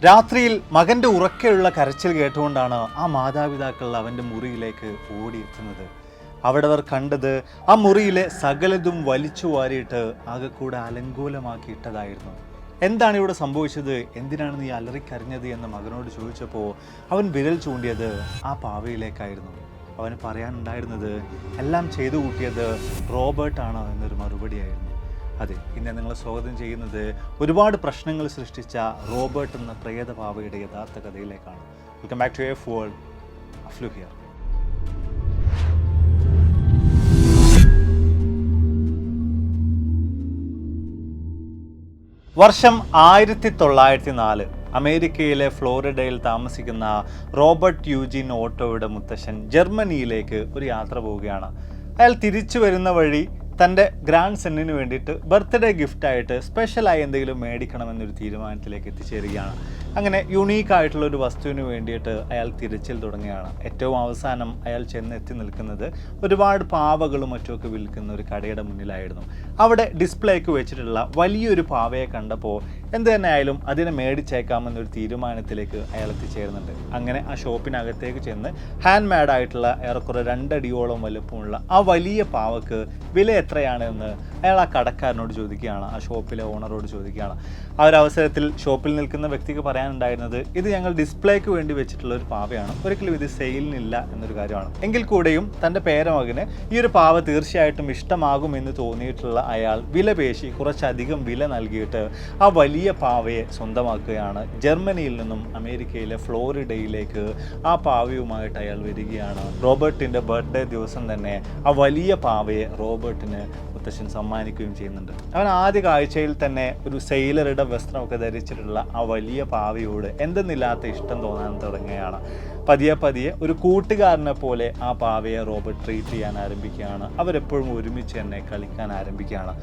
രാത്രിയിൽ മകൻ്റെ ഉറക്കെയുള്ള കരച്ചിൽ കേട്ടുകൊണ്ടാണ് ആ മാതാപിതാക്കൾ അവൻ്റെ മുറിയിലേക്ക് ഓടിയെത്തുന്നത്. അവിടെ അവർ കണ്ടത് ആ മുറിയിലെ സകലതും വലിച്ചു വാരിയിട്ട് ആകെക്കൂടെ അലങ്കോലമാക്കിയിട്ടതായിരുന്നു. എന്താണ് ഇവിടെ സംഭവിച്ചത്, എന്തിനാണ് നീ അലറിക്കരഞ്ഞത് എന്ന് മകനോട് ചോദിച്ചപ്പോൾ അവൻ വിരൽ ചൂണ്ടിയത് ആ പാവയിലേക്കായിരുന്നു. അവന് പറയാനുണ്ടായിരുന്നത് എല്ലാം ചെയ്തു കൂട്ടിയത് റോബർട്ടാണ് എന്നൊരു മറുപടിയായിരുന്നു. അതെ, ഇന്ന് നിങ്ങൾ സ്വാഗതം ചെയ്യുന്നത് ഒരുപാട് പ്രശ്നങ്ങൾ സൃഷ്ടിച്ച റോബർട്ട് എന്ന പ്രേതപാവയുടെ യഥാർത്ഥ കഥയിലേക്കാണ്. Welcome back to F world. Aflu here. വർഷം 1904. അമേരിക്കയിലെ ഫ്ലോറിഡയിൽ താമസിക്കുന്ന റോബർട്ട് യൂജിൻ ഓട്ടോയുടെ മുത്തശ്ശൻ ജർമ്മനിയിലേക്ക് ഒരു യാത്ര പോവുകയാണ്. അയാൾ തിരിച്ചു വരുന്ന വഴി തൻ്റെ ഗ്രാൻഡ് സണ്ണിന് വേണ്ടിയിട്ട് ബർത്ത്ഡേ ഗിഫ്റ്റായിട്ട് സ്പെഷ്യലായി എന്തെങ്കിലും മേടിക്കണമെന്നൊരു തീരുമാനത്തിലേക്ക് എത്തിച്ചേരുകയാണ്. അങ്ങനെ യുണീക്കായിട്ടുള്ള ഒരു വസ്തുവിന് വേണ്ടിയിട്ട് അയാൾ തിരച്ചിൽ തുടങ്ങുകയാണ്. ഏറ്റവും അവസാനം അയാൾ ചെന്നെത്തി നിൽക്കുന്നത് ഒരുപാട് പാവകളും മറ്റുമൊക്കെ വിൽക്കുന്ന ഒരു കടയുടെ മുന്നിലായിരുന്നു. അവിടെ ഡിസ്പ്ലേക്ക് വെച്ചിട്ടുള്ള വലിയൊരു പാവയെ കണ്ടപ്പോൾ എന്ത് തന്നെ ആയാലും അതിനെ മേടിച്ചേക്കാമെന്നൊരു തീരുമാനത്തിലേക്ക് അയാൾ എത്തിച്ചേരുന്നുണ്ട്. അങ്ങനെ ആ ഷോപ്പിനകത്തേക്ക് ചെന്ന് ഹാൻഡ് മെയ്ഡായിട്ടുള്ള ഏറെക്കുറെ 2 അടിയോളം വലുപ്പമുള്ള ആ വലിയ പാവക്ക് വില എത്രയാണ് എന്ന് അയാൾ ആ കടക്കാരനോട് ചോദിക്കുകയാണ്, ആ ഷോപ്പിലെ ഓണറോട് ചോദിക്കുകയാണ്. ആ ഒരു അവസരത്തിൽ ഷോപ്പിൽ നിൽക്കുന്ന വ്യക്തിക്ക് പറയാനുണ്ടായിരുന്നത് ഇത് ഞങ്ങൾ ഡിസ്പ്ലേക്ക് വേണ്ടി വെച്ചിട്ടുള്ള ഒരു പാവയാണ്, ഒരിക്കലും ഇത് സെയിലിനില്ല എന്നൊരു കാര്യമാണ്. എങ്കിൽ കൂടെയും തൻ്റെ പേരമകന് ഈ ഒരു പാവ തീർച്ചയായിട്ടും ഇഷ്ടമാകുമെന്ന് തോന്നിയിട്ടുള്ള അയാൾ വില പേശി കുറച്ചധികം വില നൽകിയിട്ട് ആ വലിയ പാവയെ സ്വന്തമാക്കുകയാണ്. ജർമ്മനിയിൽ നിന്നും അമേരിക്കയിലെ ഫ്ലോറിഡയിലേക്ക് ആ പാവയുമായിട്ട് അയാൾ വരികയാണ്. റോബർട്ടിൻ്റെ ബർത്ത്ഡേ ദിവസം തന്നെ ആ വലിയ പാവയെ റോബർട്ടിന് മുത്തശ്ശൻ സമ്മാനിക്കുകയും ചെയ്യുന്നുണ്ട്. അവൻ ആദ്യ കാഴ്ചയിൽ തന്നെ ഒരു സെയിലറുടെ വസ്ത്രമൊക്കെ ധരിച്ചിട്ടുള്ള ആ വലിയ പാവയോട് എന്തെന്നില്ലാത്ത ഇഷ്ടം തോന്നാൻ തുടങ്ങുകയാണ്. പതിയെ ഒരു കൂട്ടുകാരനെ പോലെ ആ പാവയെ റോബർട്ട് ട്രീറ്റ് ചെയ്യാൻ ആരംഭിക്കുകയാണ്. അവരെപ്പോഴും ഒരുമിച്ച് തന്നെ കളിക്കാൻ ആരംഭിക്കുകയാണ്.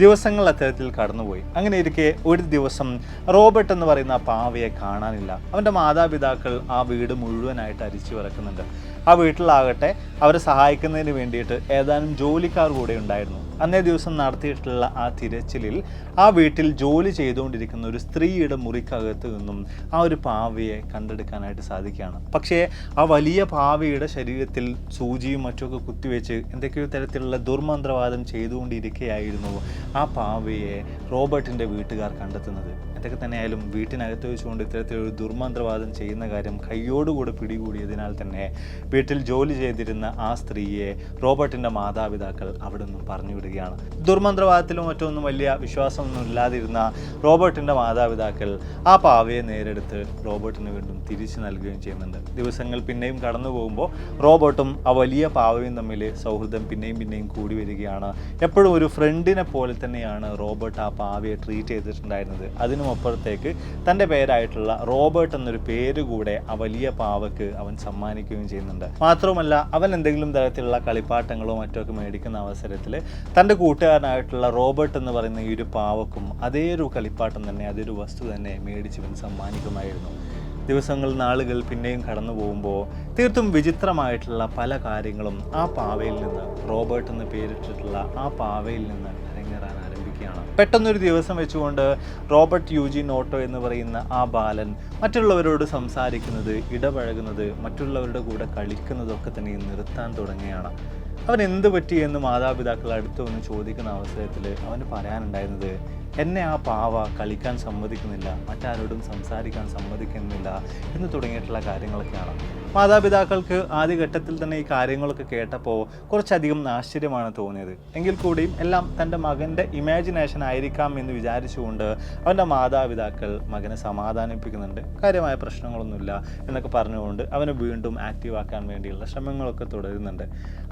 ദിവസങ്ങൾ അത്തരത്തിൽ കടന്നുപോയി. അങ്ങനെ ഇരിക്കെ ഒരു ദിവസം റോബർട്ട് എന്ന് പറയുന്ന ആ പാവയെ കാണാനില്ല. അവൻ്റെ മാതാപിതാക്കൾ ആ വീട് മുഴുവനായിട്ട് അരിച്ചു വിറക്കുന്നുണ്ട്. ആ വീട്ടിലാകട്ടെ അവരെ സഹായിക്കുന്നതിന് വേണ്ടിയിട്ട് ഏതാനും ജോലിക്കാർ കൂടെ ഉണ്ടായിരുന്നു. അന്നേ ദിവസം നടത്തിയിട്ടുള്ള ആ തിരച്ചിലിൽ ആ വീട്ടിൽ ജോലി ചെയ്തുകൊണ്ടിരിക്കുന്ന ഒരു സ്ത്രീയുടെ മുറിക്കകത്ത് നിന്നും ആ ഒരു പാവയെ കണ്ടെടുക്കാനായിട്ട് സാധിക്കുകയാണ്. പക്ഷേ ആ വലിയ പാവയുടെ ശരീരത്തിൽ സൂചിയും മറ്റുമൊക്കെ കുത്തിവെച്ച് എന്തൊക്കെയോ തരത്തിലുള്ള ദുർമന്ത്രവാദം ചെയ്തുകൊണ്ടിരിക്കുകയായിരുന്നു ആ പാവയെ റോബർട്ടിൻ്റെ വീട്ടുകാർ കണ്ടെത്തുന്നത്. എന്തൊക്കെ തന്നെയായാലും വീട്ടിനകത്ത് വെച്ചുകൊണ്ട് ഇത്തരത്തിലൊരു ദുർമന്ത്രവാദം ചെയ്യുന്ന കാര്യം കയ്യോടുകൂടെ പിടികൂടിയതിനാൽ തന്നെ വീട്ടിൽ ജോലി ചെയ്തിരുന്ന ആ സ്ത്രീയെ റോബർട്ടിൻ്റെ മാതാപിതാക്കൾ അവിടെ നിന്നും പറഞ്ഞു വിടുകയാണ്. ദുർമന്ത്രവാദത്തിലും മറ്റൊന്നും വലിയ വിശ്വാസമൊന്നും ഇല്ലാതിരുന്ന റോബർട്ടിൻ്റെ മാതാപിതാക്കൾ ആ പാവയെ നേരെടുത്ത് റോബർട്ടിന് വീണ്ടും തിരിച്ചു നൽകുകയും ചെയ്യുന്നുണ്ട്. ദിവസങ്ങൾ പിന്നെയും കടന്നു പോകുമ്പോൾ റോബർട്ടും ആ വലിയ പാവയും തമ്മിൽ സൗഹൃദം പിന്നെയും കൂടി വരികയാണ്. എപ്പോഴും ഒരു ഫ്രണ്ടിനെ പോലെ തന്നെയാണ് റോബർട്ട് ആ പാവയെ ട്രീറ്റ് ചെയ്തിട്ടുണ്ടായിരുന്നത്. അതിനുമപ്പുറത്തേക്ക് തൻ്റെ പേരായിട്ടുള്ള റോബർട്ട് എന്നൊരു പേര് കൂടെ ആ വലിയ പാവക്ക് അവൻ സമ്മാനിക്കുകയും ചെയ്യുന്നുണ്ട്. മാത്രവുമല്ല, അവൻ എന്തെങ്കിലും തരത്തിലുള്ള കളിപ്പാട്ടങ്ങളോ മറ്റോ മേടിക്കുന്ന അവസരത്തിൽ തൻ്റെ കൂട്ടുകാരനായിട്ടുള്ള റോബർട്ട് എന്ന് പറയുന്ന ഈ ഒരു പാവക്കും അതേ ഒരു കളിപ്പാട്ടം തന്നെ, അതൊരു വസ്തു തന്നെ മേടിച്ച് ഇവൻ സമ്മാനിക്കുമായിരുന്നു. ദിവസങ്ങൾ നാളുകൾ പിന്നെയും കടന്നു പോകുമ്പോൾ തീർത്തും വിചിത്രമായിട്ടുള്ള പല കാര്യങ്ങളും ആ പാവയിൽ നിന്ന്, റോബർട്ട് എന്ന് പേരിട്ടിട്ടുള്ള ആ പാവയിൽ നിന്ന് അരങ്ങേറാൻ ആരംഭിക്കുകയാണ്. പെട്ടെന്നൊരു ദിവസം വെച്ചുകൊണ്ട് റോബർട്ട് യൂജിൻ ഓട്ടോ എന്ന് പറയുന്ന ആ ബാലൻ മറ്റുള്ളവരോട് സംസാരിക്കുന്നത്, ഇടപഴകുന്നത്, മറ്റുള്ളവരുടെ കൂടെ കളിക്കുന്നതൊക്കെ തന്നെ നിർത്താൻ തുടങ്ങുകയാണ്. അവൻ എന്ത് പറ്റി എന്ന് മാതാപിതാക്കൾ അടുത്ത് വന്ന് ചോദിക്കുന്ന അവസരത്തിൽ അവന് പറയാനുണ്ടായിരുന്നത് എന്നെ ആ പാവ കളിക്കാൻ സമ്മതിക്കുന്നില്ല, മറ്റാരോടും സംസാരിക്കാൻ സമ്മതിക്കുന്നില്ല എന്ന് തുടങ്ങിയിട്ടുള്ള കാര്യങ്ങളൊക്കെയാണ്. മാതാപിതാക്കൾക്ക് ആദ്യഘട്ടത്തിൽ തന്നെ ഈ കാര്യങ്ങളൊക്കെ കേട്ടപ്പോൾ കുറച്ചധികം ആശ്ചര്യമാണ് തോന്നിയത്. എങ്കിൽ കൂടിയും എല്ലാം തൻ്റെ മകൻ്റെ ഇമാജിനേഷൻ ആയിരിക്കാം എന്ന് വിചാരിച്ചുകൊണ്ട് അവൻ്റെ മാതാപിതാക്കൾ മകനെ സമാധാനിപ്പിക്കുന്നുണ്ട്. കാര്യമായ പ്രശ്നങ്ങളൊന്നുമില്ല എന്നൊക്കെ പറഞ്ഞുകൊണ്ട് അവനെ വീണ്ടും ആക്റ്റീവ് ആക്കാൻ വേണ്ടിയുള്ള ശ്രമങ്ങളൊക്കെ തുടരുന്നുണ്ട്.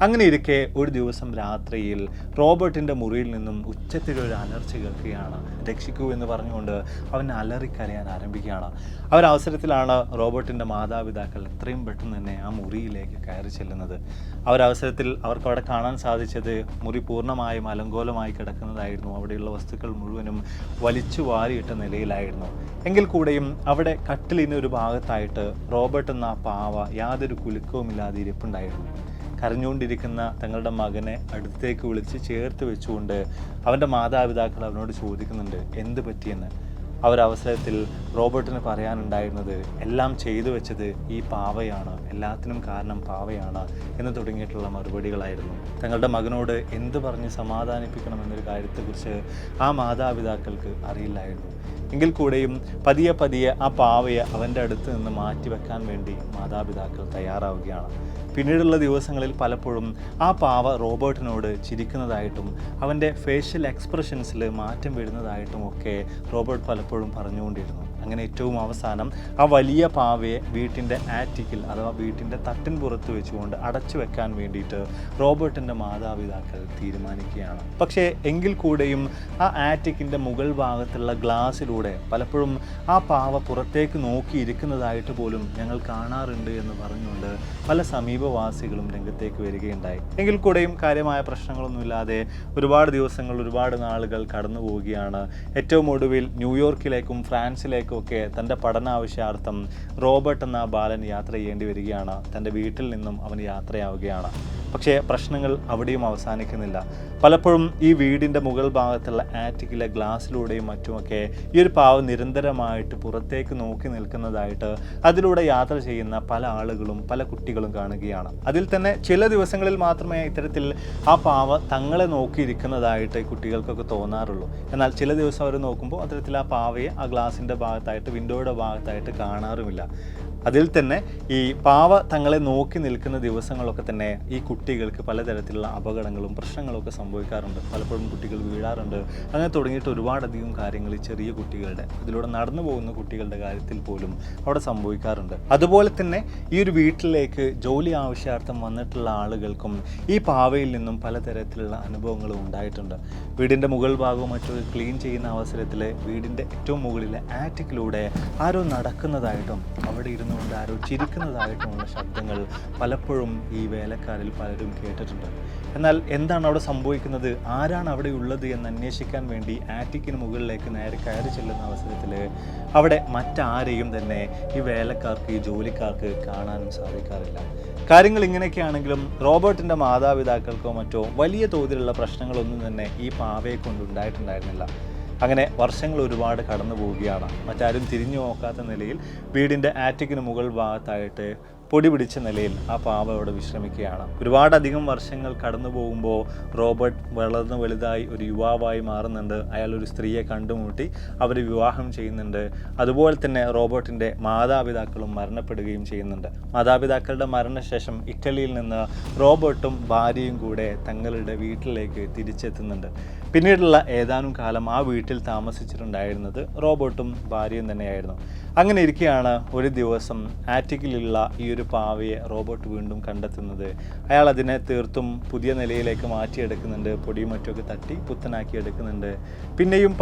അങ്ങനെ ഇരിക്കെ ഒരു ദിവസം രാത്രിയിൽ റോബർട്ടിൻ്റെ മുറിയിൽ നിന്നും ഉച്ചത്തിലൊരു അലർച്ച കേൾക്കുകയാണ്. രക്ഷിക്കൂ എന്ന് പറഞ്ഞുകൊണ്ട് അവൻ അലറിക്കരയാൻ ആരംഭിക്കുകയാണ്. ആ ഒരു അവസരത്തിലാണ് റോബർട്ടിൻ്റെ മാതാപിതാക്കൾ എത്രയും പെട്ടെന്ന് തന്നെ ആ മുറിയിലേക്ക് കയറി ചെല്ലുന്നത്. ആ ഒരു അവസരത്തിൽ അവർക്ക് അവിടെ കാണാൻ സാധിച്ചത് മുറി പൂർണ്ണമായും അലങ്കോലമായി കിടക്കുന്നതായിരുന്നു. അവിടെയുള്ള വസ്തുക്കൾ മുഴുവനും വലിച്ചു വാരിയിട്ട നിലയിലായിരുന്നു. എങ്കിൽ കൂടെയും അവിടെ കട്ടിലിന് ഒരു ഭാഗത്തായിട്ട് റോബർട്ട് എന്ന ആ പാവ യാതൊരു കുലുക്കവുമില്ലാതെ ഇരിപ്പുണ്ടായിരുന്നു. കരഞ്ഞുകൊണ്ടിരിക്കുന്ന തങ്ങളുടെ മകനെ അടുത്തേക്ക് വിളിച്ച് ചേർത്ത് വെച്ചുകൊണ്ട് അവൻ്റെ മാതാപിതാക്കൾ അവനോട് ചോദിക്കുന്നുണ്ട് എന്ത് പറ്റിയെന്ന്. അവരവസരത്തിൽ റോബർട്ടിന് പറയാനുണ്ടായിരുന്നത് എല്ലാം ചെയ്തു വെച്ചത് ഈ പാവയാണ്, എല്ലാത്തിനും കാരണം പാവയാണ് എന്ന് തുടങ്ങിയിട്ടുള്ള മറുപടികളായിരുന്നു. തങ്ങളുടെ മകനോട് എന്ത് പറഞ്ഞ് സമാധാനിപ്പിക്കണമെന്നൊരു കാര്യത്തെക്കുറിച്ച് ആ മാതാപിതാക്കൾക്ക് അറിയില്ലായിരുന്നു. എങ്കിൽ കൂടെയും പതിയെ ആ പാവയെ അവൻ്റെ അടുത്ത് നിന്ന് മാറ്റിവെക്കാൻ വേണ്ടി മാതാപിതാക്കൾ തയ്യാറാവുകയാണ്. പിന്നീടുള്ള ദിവസങ്ങളിൽ പലപ്പോഴും ആ പാവ റോബർട്ടിനോട് ചിരിക്കുന്നതായിട്ടും അവൻ്റെ ഫേഷ്യൽ എക്സ്പ്രഷൻസിൽ മാറ്റം വരുന്നതായിട്ടും ഒക്കെ റോബർട്ട് പലപ്പോഴും പറഞ്ഞുകൊണ്ടിരുന്നു. അങ്ങനെ ഏറ്റവും അവസാനം ആ വലിയ പാവയെ വീട്ടിൻ്റെ ആറ്റിക്കിൽ അഥവാ വീട്ടിൻ്റെ തട്ടിൻ പുറത്ത് വെച്ചുകൊണ്ട് അടച്ചു വെക്കാൻ വേണ്ടിയിട്ട് റോബർട്ടിൻ്റെ മാതാപിതാക്കൾ തീരുമാനിക്കുകയാണ്. പക്ഷേ എങ്കിൽ കൂടെയും ആ ആറ്റിക്കിൻ്റെ മുകൾ ഭാഗത്തുള്ള ഗ്ലാസ്സിലൂടെ പലപ്പോഴും ആ പാവ പുറത്തേക്ക് നോക്കിയിരിക്കുന്നതായിട്ട് പോലും ഞങ്ങൾ കാണാറുണ്ട് എന്ന് പറഞ്ഞുകൊണ്ട് പല സമീപവാസികളും രംഗത്തേക്ക് വരികയുണ്ടായി. എങ്കിൽ കൂടെയും കാര്യമായ പ്രശ്നങ്ങളൊന്നുമില്ലാതെ ഒരുപാട് ദിവസങ്ങൾ, ഒരുപാട് നാളുകൾ കടന്നു പോവുകയാണ്. ഏറ്റവും ഒടുവിൽ ന്യൂയോർക്കിലേക്കും ഫ്രാൻസിലേക്കും ഒക്കെ തൻ്റെ പഠനാവശ്യാർത്ഥം റോബർട്ട് എന്ന ബാലൻ യാത്ര ചെയ്യേണ്ടി വരികയാണ്. തൻ്റെ വീട്ടിൽ നിന്നും അവൻ യാത്രയാവുകയാണ്. പക്ഷേ പ്രശ്നങ്ങൾ അവിടെയും അവസാനിക്കുന്നില്ല. പലപ്പോഴും ഈ വീടിൻ്റെ മുകൾ ഭാഗത്തുള്ള ആറ്റിക്കിലെ ഗ്ലാസ്സിലൂടെയും മറ്റുമൊക്കെ ഈ ഒരു പാവ നിരന്തരമായിട്ട് പുറത്തേക്ക് നോക്കി നിൽക്കുന്നതായിട്ട് അതിലൂടെ യാത്ര ചെയ്യുന്ന പല ആളുകളും പല കുട്ടികളും കാണുകയാണ്. അതിൽ തന്നെ ചില ദിവസങ്ങളിൽ മാത്രമേ ഇത്തരത്തിൽ ആ പാവ തങ്ങളെ നോക്കിയിരിക്കുന്നതായിട്ട് കുട്ടികൾക്കൊക്കെ തോന്നാറുള്ളൂ. എന്നാൽ ചില ദിവസം അവർ നോക്കുമ്പോൾ അത്തരത്തിൽ ആ പാവയെ ആ ഗ്ലാസിൻ്റെ ഭാഗത്തായിട്ട്, വിൻഡോയുടെ ഭാഗത്തായിട്ട് കാണാറുമില്ല. അതിൽ തന്നെ ഈ പാവ തങ്ങളെ നോക്കി നിൽക്കുന്ന ദിവസങ്ങളൊക്കെ തന്നെ ഈ കുട്ടികൾക്ക് പലതരത്തിലുള്ള അപകടങ്ങളും പ്രശ്നങ്ങളൊക്കെ സംഭവിക്കാറുണ്ട്. പലപ്പോഴും കുട്ടികൾ വീഴാറുണ്ട്. അങ്ങനെ തുടങ്ങിയിട്ട് ഒരുപാടധികം കാര്യങ്ങൾ ഈ ചെറിയ കുട്ടികളുടെ, ഇതിലൂടെ നടന്നു പോകുന്ന കുട്ടികളുടെ കാര്യത്തിൽ പോലും അവിടെ സംഭവിക്കാറുണ്ട്. അതുപോലെ തന്നെ ഈ ഒരു വീട്ടിലേക്ക് ജോലി ആവശ്യാർത്ഥം വന്നിട്ടുള്ള ആളുകൾക്കും ഈ പാവയിൽ നിന്നും പലതരത്തിലുള്ള അനുഭവങ്ങളും ഉണ്ടായിട്ടുണ്ട്. വീടിൻ്റെ മുകൾ ഭാഗവും മറ്റോ ക്ലീൻ ചെയ്യുന്ന അവസരത്തിൽ വീടിൻ്റെ ഏറ്റവും മുകളിലെ ആറ്റിക്കിലൂടെ ആരോ നടക്കുന്നതായിട്ടും അവിടെ ഇരുന്നുകൊണ്ട് ആരോ ചിരിക്കുന്നതായിട്ടുമുള്ള ശബ്ദങ്ങൾ പലപ്പോഴും ഈ വേലക്കാരിൽ പലരും കേട്ടിട്ടുണ്ട്. എന്നാൽ എന്താണ് അവിടെ സംഭവിക്കുന്നത്, ആരാണ് അവിടെ ഉള്ളത് എന്ന് അന്വേഷിക്കാൻ വേണ്ടി ആറ്റിക്കിന് മുകളിലേക്ക് നേരെ കയറി ചെല്ലുന്ന അവസരത്തിൽ അവിടെ മറ്റാരെയും തന്നെ ഈ വേലക്കാർക്ക്, ഈ ജോലിക്കാർക്ക് കാണാനും സാധിക്കാറില്ല. കാര്യങ്ങൾ ഇങ്ങനെയൊക്കെയാണെങ്കിലും റോബർട്ടിൻ്റെ മാതാപിതാക്കൾക്കോ മറ്റോ വലിയ തോതിലുള്ള പ്രശ്നങ്ങളൊന്നും തന്നെ ഈ പാവയെ കൊണ്ടുണ്ടായിട്ടുണ്ടായിരുന്നില്ല. അങ്ങനെ വർഷങ്ങൾ ഒരുപാട് കടന്നു പോവുകയാണ്. മറ്റാരും തിരിഞ്ഞു നോക്കാത്ത നിലയിൽ വീടിൻ്റെ ആറ്റിക്കിന് മുകൾ ഭാഗത്തായിട്ട് പൊടി പിടിച്ച നിലയിൽ ആ പാവ അവിടെ വിശ്രമിക്കുകയാണ്. ഒരുപാടധികം വർഷങ്ങൾ കടന്നു പോകുമ്പോൾ റോബർട്ട് വളർന്ന് വലുതായി ഒരു യുവാവായി മാറുന്നുണ്ട്. അയാൾ ഒരു സ്ത്രീയെ കണ്ടുമുട്ടി അവർ വിവാഹം ചെയ്യുന്നുണ്ട്. അതുപോലെ തന്നെ റോബർട്ടിൻ്റെ മാതാപിതാക്കളും മരണപ്പെടുകയും ചെയ്യുന്നുണ്ട്. മാതാപിതാക്കളുടെ മരണശേഷം ഇറ്റലിയിൽ നിന്ന് റോബർട്ടും ഭാര്യയും കൂടെ തങ്ങളുടെ വീട്ടിലേക്ക് തിരിച്ചെത്തുന്നുണ്ട്. പിന്നീടുള്ള ഏതാനും കാലം ആ വീട്ടിൽ താമസിച്ചിട്ടുണ്ടായിരുന്നത് റോബർട്ടും ഭാര്യയും തന്നെയായിരുന്നു. അങ്ങനെ ഇരിക്കെയാണ് ഒരു ദിവസം ആറ്റിക്കിലുള്ള ഈ ഒരു പാവയെ റോബർട്ട് വീണ്ടും കണ്ടെത്തുന്നത്. അയാൾ അതിനെ തീർത്തും പുതിയ നിലയിലേക്ക് മാറ്റിയെടുക്കുന്നുണ്ട്. പൊടിയും മറ്റുമൊക്കെ തട്ടി പുത്തനാക്കി എടുക്കുന്നുണ്ട്. പിന്നെയും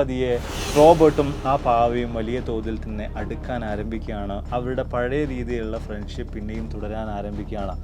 പതിയെ റോബർട്ടും ആ പാവയും വലിയ തോതിൽ തന്നെ അടുക്കാൻ ആരംഭിക്കുകയാണ്. അവരുടെ പഴയ രീതിയിലുള്ള ഫ്രണ്ട്ഷിപ്പ് പിന്നെയും തുടരാൻ ആരംഭിക്കുകയാണ്.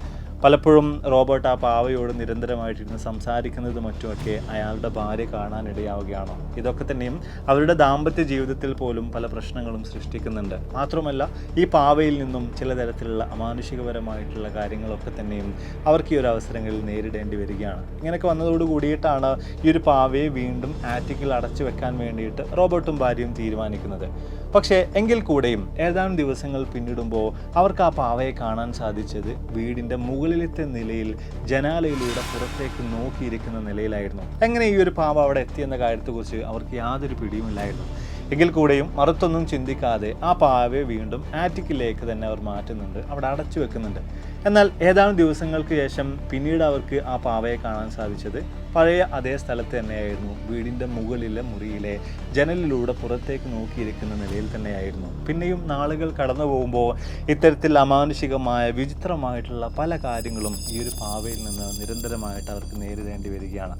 പലപ്പോഴും റോബർട്ട് ആ പാവയോട് നിരന്തരമായിട്ടിരുന്ന് സംസാരിക്കുന്നത് മറ്റുമൊക്കെ അയാളുടെ ഭാര്യ കാണാനിടയാവുകയാണ്. ഇതൊക്കെ തന്നെയും അവരുടെ ദാമ്പത്യ ജീവിതത്തിൽ പോലും പല പ്രശ്നങ്ങളും സൃഷ്ടിക്കുന്നുണ്ട്. മാത്രമല്ല ഈ പാവയിൽ നിന്നും ചില തരത്തിലുള്ള അമാനുഷികപരമായിട്ടുള്ള കാര്യങ്ങളൊക്കെ തന്നെയും അവർക്ക് ഈ ഒരു അവസരങ്ങളിൽ നേരിടേണ്ടി വരികയാണ്. ഇങ്ങനെയൊക്കെ വന്നതോട് കൂടിയിട്ടാണ് ഈ ഒരു പാവയെ വീണ്ടും ആറ്റിക്കിൽ അടച്ചു വെക്കാൻ വേണ്ടിയിട്ട് റോബർട്ടും ഭാര്യയും തീരുമാനിക്കുന്നത്. പക്ഷേ എങ്കിൽ കൂടെയും ഏതാനും ദിവസങ്ങൾ പിന്നിടുമ്പോൾ അവർക്ക് ആ പാവയെ കാണാൻ സാധിച്ചത് വീടിൻ്റെ മുകളിലത്തെ നിലയിൽ ജനാലയിലൂടെ പുറത്തേക്ക് നോക്കിയിരിക്കുന്ന നിലയിലായിരുന്നു. എങ്ങനെ ഈ ഒരു പാവ അവിടെ എത്തിയെന്ന കാര്യത്തെക്കുറിച്ച് അവർക്ക് യാതൊരു പിടിയുമില്ലായിരുന്നു. എങ്കിൽ കൂടെയും മറുത്തൊന്നും ചിന്തിക്കാതെ ആ പാവയെ വീണ്ടും ആറ്റിക്കിലേക്ക് തന്നെ അവർ മാറ്റുന്നുണ്ട്, അവിടെ അടച്ചു വെക്കുന്നുണ്ട്. എന്നാൽ ഏതാനും ദിവസങ്ങൾക്ക് ശേഷം പിന്നീട് അവർക്ക് ആ പാവയെ കാണാൻ സാധിച്ചത് പഴയ അതേ സ്ഥലത്ത് തന്നെയായിരുന്നു. വീടിൻ്റെ മുകളിലെ മുറിയിലെ ജനലിലൂടെ പുറത്തേക്ക് നോക്കിയിരിക്കുന്ന നിലയിൽ തന്നെയായിരുന്നു. പിന്നെയും നാളുകൾ കടന്നു പോകുമ്പോൾ ഇത്തരത്തിൽ അമാനുഷികമായ വിചിത്രമായിട്ടുള്ള പല കാര്യങ്ങളും ഈ ഒരു പാവയിൽ നിന്ന് നിരന്തരമായിട്ട് അവർക്ക് നേരിടേണ്ടി വരികയാണ്.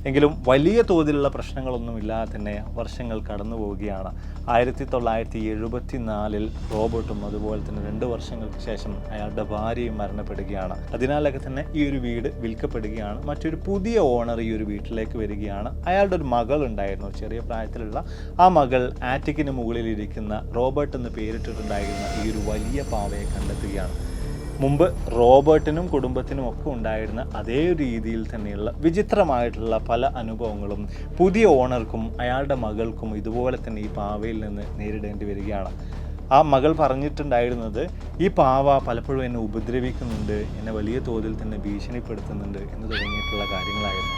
എങ്കിലും വലിയ തോതിലുള്ള പ്രശ്നങ്ങളൊന്നുമില്ലാതെ തന്നെ വർഷങ്ങൾ കടന്നു പോവുകയാണ്. 1974 റോബർട്ടും അതുപോലെ തന്നെ 2 വർഷങ്ങൾക്ക് ശേഷം അയാളുടെ ഭാര്യയും മരണപ്പെടുകയാണ്. അതിനാലൊക്കെ തന്നെ ഈ ഒരു വീട് വിൽക്കപ്പെടുകയാണ്. മറ്റൊരു പുതിയ ഓണർ ഈ ഒരു വീട്ടിലേക്ക് വരികയാണ്. അയാളുടെ ഒരു മകൾ ഉണ്ടായിരുന്നു, ചെറിയ പ്രായത്തിലുള്ള ആ മകൾ ആറ്റിക്കിന് മുകളിലിരിക്കുന്ന റോബർട്ട് എന്ന് പേരിട്ടിട്ടുണ്ടായിരുന്ന ഈ ഒരു വലിയ പാവയെ കണ്ടെത്തുകയാണ്. മുമ്പ് റോബർട്ടിനും കുടുംബത്തിനും ഒക്കെ ഉണ്ടായിരുന്ന അതേ രീതിയിൽ തന്നെയുള്ള വിചിത്രമായിട്ടുള്ള പല അനുഭവങ്ങളും പുതിയ ഓണർക്കും അയാളുടെ മകൾക്കും ഇതുപോലെ തന്നെ ഈ പാവയിൽ നിന്ന് നേരിടേണ്ടി വരികയാണ്. ആ മകൾ പറഞ്ഞിട്ടുണ്ടായിരുന്നത്, ഈ പാവ പലപ്പോഴും എന്നെ ഉപദ്രവിക്കുന്നുണ്ട്, എന്നെ വലിയ തോതിൽ തന്നെ ഭീഷണിപ്പെടുത്തുന്നുണ്ട് എന്ന് തുടങ്ങിയിട്ടുള്ള കാര്യങ്ങളായിരുന്നു.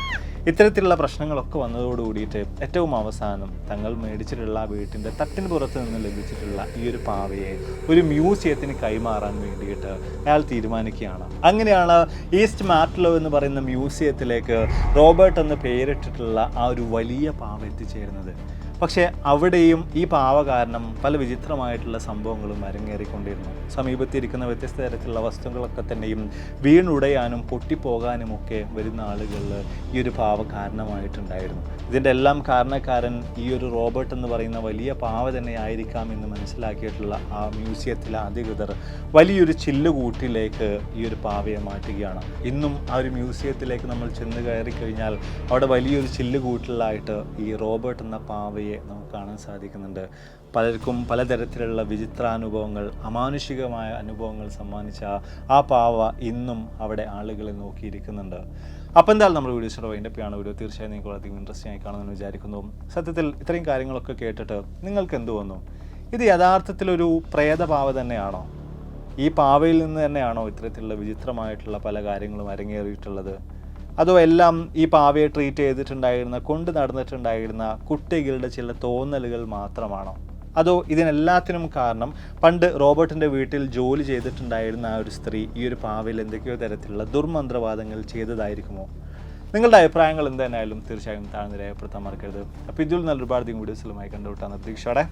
ഇത്തരത്തിലുള്ള പ്രശ്നങ്ങളൊക്കെ വന്നതോട് കൂടിയിട്ട് ഏറ്റവും അവസാനം തങ്ങൾ മേടിച്ചിട്ടുള്ള ആ വീട്ടിൻ്റെ തട്ടിന് പുറത്ത് നിന്ന് ലഭിച്ചിട്ടുള്ള ഈ ഒരു പാവയെ ഒരു മ്യൂസിയത്തിന് കൈമാറാൻ വേണ്ടിയിട്ട് അയാൾ തീരുമാനിക്കുകയാണ്. അങ്ങനെയാണ് ഈസ്റ്റ് മാർട്ട്ലോ എന്ന് പറയുന്ന മ്യൂസിയത്തിലേക്ക് റോബർട്ട് എന്ന് പേരിട്ടിട്ടുള്ള ആ ഒരു വലിയ പാവ എത്തിച്ചേരുന്നത്. പക്ഷേ അവിടെയും ഈ പാവ കാരണം പല വിചിത്രമായിട്ടുള്ള സംഭവങ്ങളും അരങ്ങേറിക്കൊണ്ടിരുന്നു. സമീപത്തിരിക്കുന്ന വ്യത്യസ്ത തരത്തിലുള്ള വസ്തുക്കളൊക്കെ തന്നെയും വീണുടയാനും പൊട്ടിപ്പോകാനുമൊക്കെ വരുന്ന ആളുകളിൽ ഈ ഒരു പാവ കാരണമായിട്ടുണ്ടായിരുന്നു. ഇതിൻ്റെ എല്ലാം കാരണക്കാരൻ ഈ ഒരു റോബർട്ട് എന്ന് പറയുന്ന വലിയ പാവ തന്നെ ആയിരിക്കാം എന്ന് മനസ്സിലാക്കിയിട്ടുള്ള ആ മ്യൂസിയത്തിലെ അധികൃതർ വലിയൊരു ചില്ലുകൂട്ടിലേക്ക് ഈ ഒരു പാവയെ മാറ്റുകയാണ്. ഇന്നും ആ ഒരു മ്യൂസിയത്തിലേക്ക് നമ്മൾ ചെന്ന് കയറി കഴിഞ്ഞാൽ അവിടെ വലിയൊരു ചില്ലുകൂട്ടിലായിട്ട് ഈ റോബർട്ട് എന്ന പാവയെ നമുക്ക് കാണാൻ സാധിക്കുന്നുണ്ട്. പലർക്കും പലതരത്തിലുള്ള വിചിത്രാനുഭവങ്ങൾ, അമാനുഷികമായ അനുഭവങ്ങൾ സമ്മാനിച്ച ആ പാവ ഇന്നും അവിടെ ആളുകളെ നോക്കിയിരിക്കുന്നുണ്ട്. അപ്പോൾ എന്തായാലും നമ്മുടെ വീഡിയോസിൻ്റെ വൈൻഡപ്പാണ്. വീഡിയോ തീർച്ചയായും നിങ്ങൾക്ക് വളരെയധികം ഇൻട്രസ്റ്റിംഗ് ആയി കാണുമെന്ന് വിചാരിക്കുന്നു. സത്യത്തിൽ ഇത്രയും കാര്യങ്ങളൊക്കെ കേട്ടിട്ട് നിങ്ങൾക്ക് എന്ത് തോന്നുന്നു? ഇത് യഥാർത്ഥത്തിലൊരു പ്രേതപാവ തന്നെയാണോ? ഈ പാവയിൽ നിന്ന് തന്നെയാണോ ഇത്തരത്തിലുള്ള വിചിത്രമായിട്ടുള്ള പല കാര്യങ്ങളും അരങ്ങേറിയിട്ടുള്ളത്? അതോ എല്ലാം ഈ പാവയെ ട്രീറ്റ് ചെയ്തിട്ടുണ്ടായിരുന്ന, കൊണ്ട് നടന്നിട്ടുണ്ടായിരുന്ന കുട്ടികളുടെ ചില തോന്നലുകൾ മാത്രമാണോ? അതോ ഇതിനെല്ലാത്തിനും കാരണം പണ്ട് റോബർട്ടിൻ്റെ വീട്ടിൽ ജോലി ചെയ്തിട്ടുണ്ടായിരുന്ന ആ ഒരു സ്ത്രീ ഈ ഒരു പാവയിൽ എന്തൊക്കെയോ തരത്തിലുള്ള ദുർമന്ത്രവാദങ്ങൾ ചെയ്തതായിരിക്കുമോ? നിങ്ങളുടെ അഭിപ്രായങ്ങൾ എന്തായാലും തീർച്ചയായും താഴ്ന്ന് രേഖപ്പെടുത്താൻ മറക്കരുത്. അപ്പോൾ ഇതിൽ നല്ല ഒരുപാട് വീഡിയോസിലുമായി കണ്ടുവിട്ടാണ് പ്രതീക്ഷയോടെ.